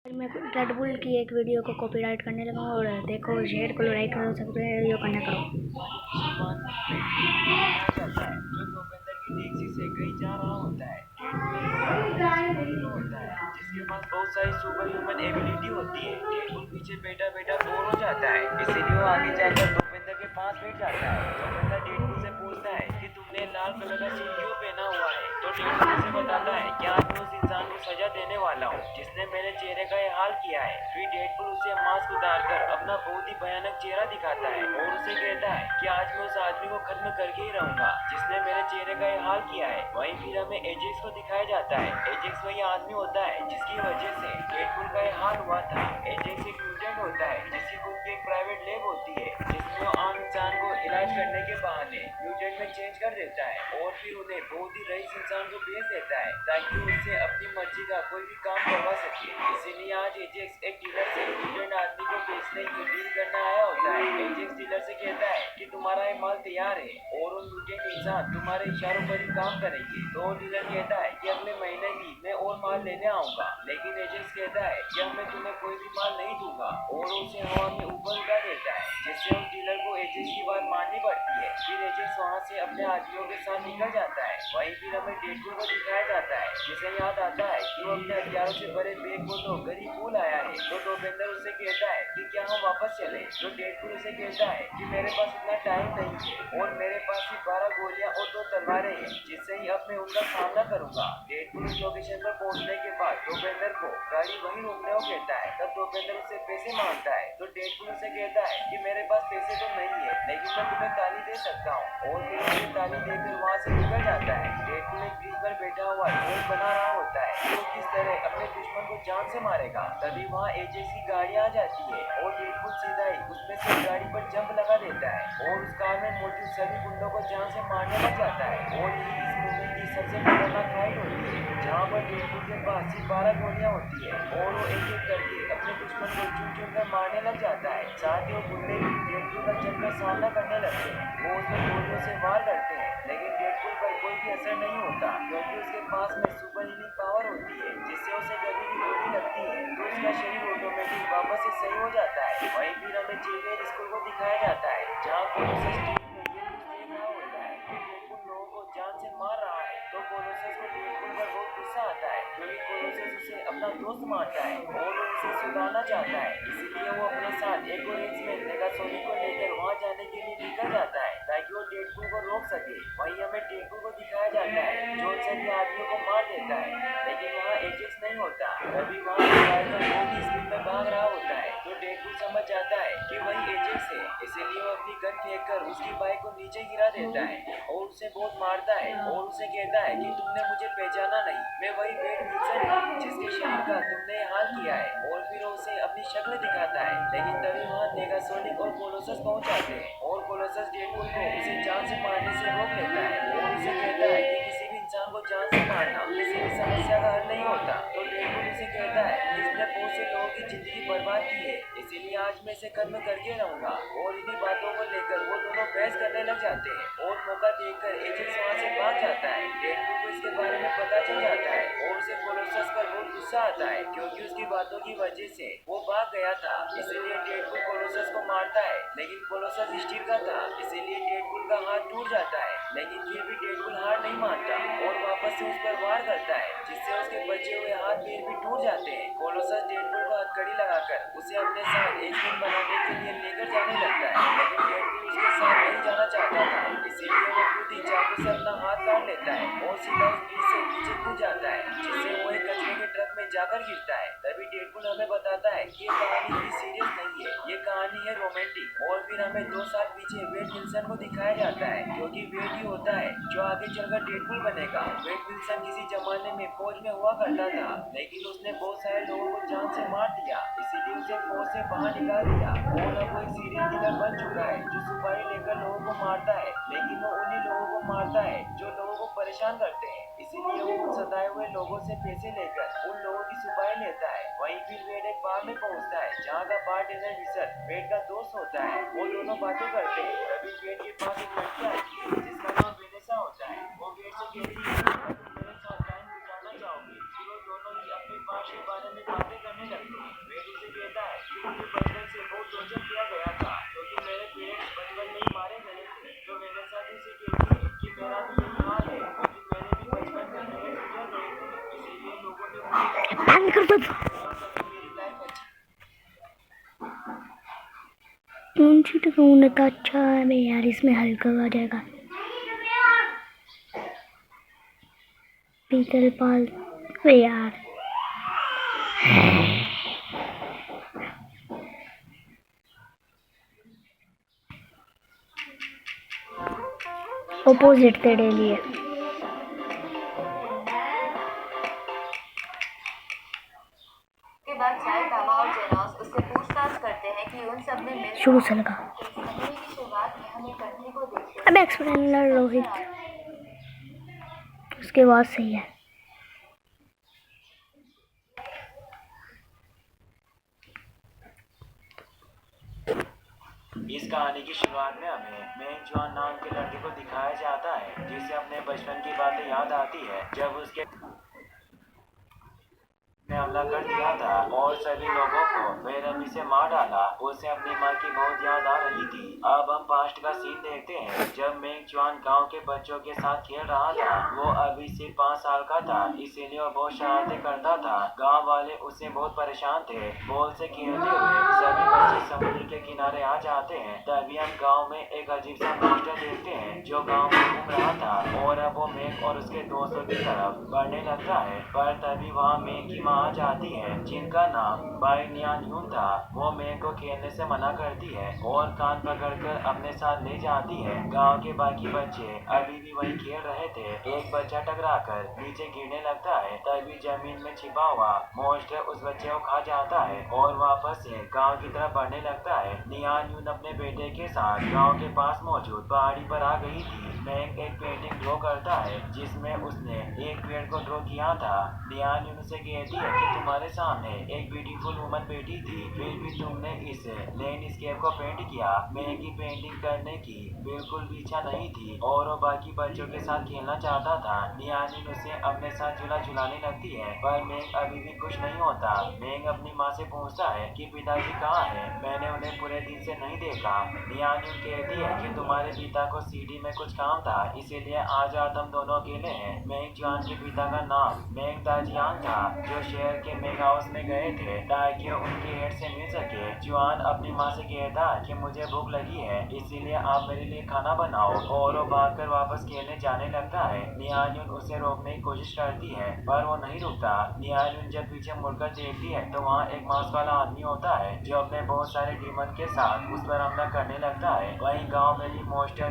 मैं red bull की एक वीडियो को कॉपीराइट करने लगा और देखो शेयर करो, लाइक करो, सब्सक्राइब वीडियो करना करो। जो दोपहर की टैक्सी से कहीं जा रहा होता है, जिसके पास बहुत सारी सुपर ह्यूमन एबिलिटी होती है। डेडपूल पीछे बैठा बैठा बोर हो जाता है, इसीलिए वो आगे जाकर दोपहर के पास बैठ जाता है। दोपहर डेडपूल से पूछता है कि तुमने लाल कलर का सूट क्यों पहना हुआ है? तो डेडपूल उसे बताता है कि आज मैं उस इंसान को सजा देने वाला हूँ जिसने मेरे चेहरे का ये हाल किया है। फिर डेडपूल उसे मास्क उतारकर अपना बहुत ही भयानक चेहरा दिखाता है और उसे कहता है कि आज मैं उस आदमी को खत्म करके ही रहूंगा जिसने मेरे चेहरे का ये हाल किया है। वहीं फिर हमें एजेक्स को दिखाया जाता है। एजेक्स वही आदमी होता है जिसकी वजह से डेडपूल का ये हाल हुआ था। एजेक्स एक म्यूटेंट होता है जिसकी खुद की एक प्राइवेट लैब होती है जिसमें वो आम इंसान को इलाज करने के बहाने म्यूटेंट में चेंज कर देता है और फिर उन्हें बहुत ही रईस इंसान को भेज देता है ताकि उससे अपनी मर्जी का कोई भी काम करवा सके। इसीलिए आज एजेक्स एक डीलर से म्यूटेंट आदमी को बेचने की डील करने आया होता है। एजेक्स डीलर से कहता है कि तुम्हारा ये माल तैयार है और उन म्यूटेंट इंसान तुम्हारे इशारों पर ही काम करेंगे। तो डीलर कहता है कि अगले महीने ही मैं और माल लेने आऊंगा, लेकिन एजेक्स कहता है कि अब मैं तुम्हें कोई भी माल नहीं दूंगा और उसे हवा में ऊपर उड़ा देता है, जिससे उस डीलर को एजेक्स की बात माननी पड़ती है। फिर एजेक्स वहाँ से अपने आदमियों के साथ निकल जाता है। वहीं फिर हमें डेडपूल को दिखाया जाता है जिसे याद आता है कि वो अपने हथियारों से भरे बैग को तो घर ही भूल आया है। तो दोपेंद्र उससे कहता है कि क्या हम वापस चले? तो डेडपूल उसे कहता है कि मेरे पास इतना टाइम नहीं है और मेरे पास सिर्फ 12 गोलियां और 2 तलवारें हैं जिससे ही अब मैं उनका सामना करूंगा। डेडपूल उस लोकेशन पर पहुंचने के बाद दोपेंद्र को गाड़ी वहीं रोकने को कहता है। तब दोपेंद्र उससे पैसे मांगता है तो डेडपूल उसे कहता है कि मेरे पास पैसे तो नहीं है लेकिन मैं तुम्हें ताली दे सकता हूँ और फिर उसे ताली देकर वहाँ से निकल जाता है। डेडपूल एक ब्रिज पर बैठा हुआ ड्रोन बना रहा होता है तो किस तरह अपने दुश्मन को जान से मारेगा। तभी वहाँ एजेक्स की गाड़ी आ जाती है और डेडपूल सीधा ही उसमें से गाड़ी पर जंप लगा देता है और उस कार में मौजूद सभी गुंडों को जान से मारने लग जाता है। और यही इस मूवी की सबसे खतरनाक फाइट होती है जहाँ पर डेडपूल के पास सिर्फ 12 गोलियां होती है और वो एक एक करके अपने दुश्मन को चुन चुन कर मारने लग जाता है। साथ ही वो गुंडे भी डेडपूल का जमकर सामना करने लगते हैं। वो उसमें गोलियों से वार करते हैं लेकिन डेडपूल पर कोई भी असर नहीं होता क्योंकि उसके पास में सुपर हीलिंग पावर होती है जिससे उसे कभी भी गोली लगती है तो उसका शरीर ऑटोमेटिक वापस से सही हो जाता है। वहीं फिर हमें जेवियर स्कूल को दिखाया जाता है जहाँ कोलोसस टीम में ये कुछ देख रहा होता है कि डेडपूल लोगों को जान से मार रहा है। तो कोलोसस को डेडपूल पर बहुत गुस्सा आता है क्योंकि कोलोसस उसे अपना दोस्त मानता है और वो उसे सुधारना चाहता है। इसीलिए वो अपने साथ एक और हेंचमैन मेगासोनिक को लेकर वहाँ जाने के लिए निकल जाता है ताकि वो डेडपूल को रोक सके। वहीं हमें डेडपूल को दिखाया जाता है जो सभी आदमियों को मार देता है लेकिन वहाँ एजेक्स नहीं होता। तभी वहाँ स्पाइडर बहुत ही स्पीड में भाग रहा होता है तो डेडपूल समझ जाता है कि वही एजेक्स है, इसलिए वो अपनी गन फेंककर उसकी बाइक को नीचे गिरा देता है और उसे बहुत मारता है और उसे कहता है कि तुमने मुझे पहचाना नहीं, मैं वही वेड विल्सन हूँ जिसके शरीर का तुमने हाल किया है। और फिर उसे अपनी शक्ल दिखाता है लेकिन तभी वहाँ नेगासोनिक और कोलोसस पहुँच जाते हैं और कोलोसस डेडपूल को उसे जान से मारने से रोक लेता है और उसे कहता है कि किसी भी इंसान को जान से मारना किसी भी समस्या का हल नहीं होता। तो डेडपूल उसे कहता है कि इसने बहुत से लोगों की जिंदगी बर्बाद की है, इसीलिए आज मैं इसे खत्म करके रहूंगा। और इन्हीं बातों को लेकर वो दोनों बहस करने लग जाते हैं और मौका देखकर एजेक्स वहाँ से भाग जाता है। डेडपूल को इसके बारे में पता चल जाता है और उसे कोलोसस पर बहुत गुस्सा आता है क्योंकि उसकी बातों की वजह से वो भाग गया था। इसलिए डेडपूल कोलोसस को मारता है लेकिन कोलोसस स्टील का था इसीलिए डेडपूल का हाथ टूट जाता है लेकिन फिर भी डेडपूल हार नहीं मानता और वापस से उस पर वार करता है जिससे उसके बचे हुए हाथ पैर भी टूट जाते हैं। कोलोसस डेडपूल को हथकड़ी लगाकर उसे अपने साथ एक दिन बनाने के लिए लेकर जाने लगता है लेकिन डेडपूल उसके साथ नहीं जाना चाहता था, इसीलिए वो खुद ही चाकू से अपना हाथ काट लेता है और सीधा उस ब्रिज से नीचे कूद जाता है जिससे वो एक कचरे के ट्रक में जाकर गिरता है। तभी डेडपूल हमें बताता है कि ये कहानी भी सीरियस नहीं है, ये कहानी है रोमांटिक। और फिर हमें 2 साल पीछे वेड विल्सन को दिखाया जाता है क्योंकि वेड ही होता है जो आगे चलकर डेडपूल बनेगा। वेड विल्सन किसी जमाने में फौज में हुआ करता था लेकिन उसने बहुत सारे लोगों को जान से मार दिया, इसीलिए उसे फौज से बाहर निकाल दिया और अब वो एक सीरियल किलर बन चुका है जो सुपारी लेकर लोगों को मारता है लेकिन वो उन्हीं लोगों को मारता है जो लोगों को परेशान करते हैं। इसीलिए वो उन सताए हुए लोगों से पैसे लेकर उन लोगों की सुपारी लेता है। वहीं फिर वेड एक बार में पहुंचता है जहाँ का बारटेंडर विसल वेड का दोस्त होता है। वो दोनों बातें करते हैं तभी वेड के पास एक लड़की आती है जिसका नाम वेनेसा होता है। वो वेड से कहती है कि तुम मेरे साथ टाइम गुजारना चाहोगे। फिर वो दोनों ही अपने पास के बारे में बातें करने लगते हैं। मुझे तो ढूंढना था। अच्छा है बे यार, इसमें हल्का आ जाएगा। पीतल पाल बे यार। ऑपोजिट थे डेली है। के बाद साई बाबा और जेनॉस उससे पूछताछ करते हैं कि उन सब ने मिलकर शुरू से लगा। इस महीने की शुरुआत में हमें कंट्री को देखते अब एक्सप्लेनर रोहित उसके बाद सही है। इस कहानी की शुरुआत में हमें मेंग जुआन नाम के लड़के को दिखाया जाता है जिसे अपने बचपन की बातें याद आती है जब उसके ने हमला कर दिया था और सभी लोगों को बेरहमी से मार डाला। उसे अपनी माँ की बहुत याद आ रही थी। अब हम पास्ट का सीन देखते हैं जब मेंग जुआन गांव के बच्चों के साथ खेल रहा था। वो अभी सिर्फ 5 साल का था, इसीलिए वो बहुत शरारतें करता था। गांव वाले उससे बहुत परेशान थे। बॉल से खेलते हुए सभी बच्चे समुद्र के किनारे आ जाते हैं। तभी हम गाँव में एक अजीब सा मॉन्स्टर देखते हैं जो गाँव में घूम रहा था और अब वो मेंग और उसके दोस्तों की तरफ बढ़ने लगता है। पर तभी वहाँ मेंग की माँ आ जाती है जिनका नाम बाई नियान यून था। वो मेंग को खेलने से मना करती है और कान पकड़कर अपने साथ ले जाती है। गांव के बाकी बच्चे अभी भी वही खेल रहे थे। एक बच्चा टकराकर नीचे गिरने लगता है। तभी जमीन में छिपा हुआ मॉन्स्टर उस बच्चे को खा जाता है और वापस से गांव की तरफ बढ़ने लगता है। नियान यून अपने बेटे के साथ गांव के पास मौजूद पहाड़ी पर आ गई थी। मेंग एक पेंटिंग ड्रॉ करता है जिसमें उसने एक पेड़ को ड्रॉ किया था। नियान यून से कहती है कि तुम्हारे सामने एक ब्यूटीफुल वुमन बैठी थी, फिर भी तुमने इस लैंडस्केप को पेंट किया। मेंग की पेंटिंग करने की बिल्कुल भी इच्छा नहीं थी और वो बाकी बच्चों के साथ खेलना चाहता था। नियान यून उसे अपने साथ झूला झुलाने लगती है पर मेंग अभी भी खुश नहीं होता। मेंग अपनी माँ से पूछता है कि पिताजी कहाँ है, मैंने उन्हें पूरे दिन से नहीं देखा। नियान यून कहती है कि तुम्हारे पिता को सिटी में कुछ काम था, इसीलिए आज रात हम दोनों अकेले हैं। मेंग जुआन के पिता का नाम मेंग दाजियांग था जो शहर के मेंग हाउस में गए थे ताकि उनके हेड से मिल सके। जुआन अपनी माँ से कहता कि मुझे भूख लगी है, इसीलिए आप मेरे लिए खाना बनाओ और वो भागकर वापस खेलने जाने लगता है। नियान यून उसे रोकने की कोशिश करती है पर वो नहीं रुकता। नियान यून जब पीछे मुड़कर देखती है तो वहाँ एक मांस वाला आदमी होता है जो अपने बहुत सारे डीमन के साथ उस पर हमला करने लगता है। वहीं गाँव में भी मॉन्स्टर